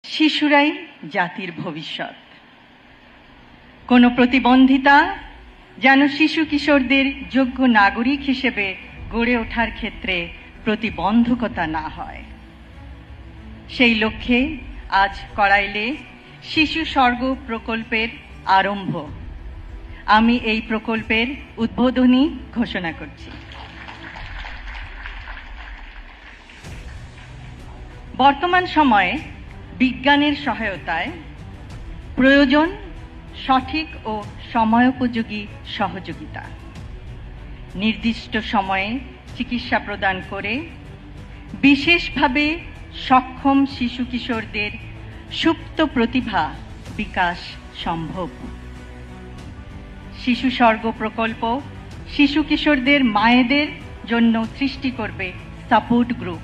শিশুরাই জাতির ভবিষ্যৎ। কোনো প্রতিবন্ধিতা যেন শিশু কিশোরদের যোগ্য নাগরিক হিসেবে গড়ে ওঠার ক্ষেত্রে প্রতিবন্ধকতা না হয়। সেই লক্ষ্যে আজ কড়াইলে শিশু স্বর্গ প্রকল্পের আরম্ভ। আমি এই প্রকল্পের উদ্বোধনী ঘোষণা করছি। বর্তমান সময়ে বিজ্ঞানের সহায়তায় প্রয়োজন সঠিক ও সময়োপযোগী সহযোগিতা। নির্দিষ্ট সময়ে চিকিৎসা প্রদান করে বিশেষভাবে সক্ষম শিশু কিশোরদের সুপ্ত প্রতিভা বিকাশ সম্ভব। শিশু স্বর্গ প্রকল্প শিশু কিশোরদের মায়েদের জন্য সৃষ্টি করবে সাপোর্ট গ্রুপ।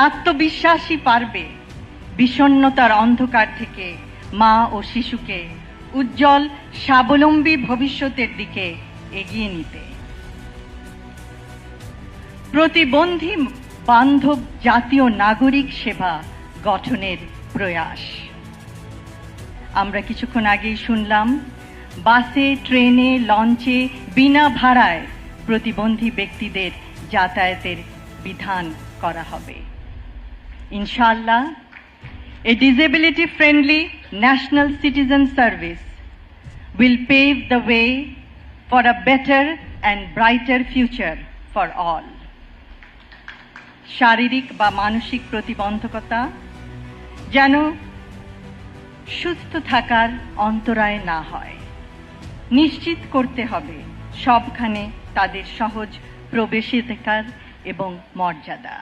আত্মবিশ্বাসী পারবে বিষণ্ণতার অন্ধকার থেকে মা ও শিশুকে উজ্জ্বল স্বাবলম্বী ভবিষ্যতের দিকে এগিয়ে নিতে। প্রতিবন্ধী বান্ধব জাতীয় নাগরিক সেবা গঠনের প্রয়াস। আমরা কিছুক্ষণ আগেই শুনলাম, বাসে, ট্রেনে, লঞ্চে বিনা ভাড়ায় প্রতিবন্ধী ব্যক্তিদের যাতায়াতের বিধান করা হবে। ইনশাআল্লাহ, a disability-friendly national citizen service will pave the way for a better and brighter future for all. শারীরিক বা মানসিক প্রতিবন্ধকতা যেন সুস্থ থাকার অন্তরায় না হয়, নিশ্চিত করতে হবে সবখানে তাদের সহজ প্রবেশাধিকার এবং মর্যাদা।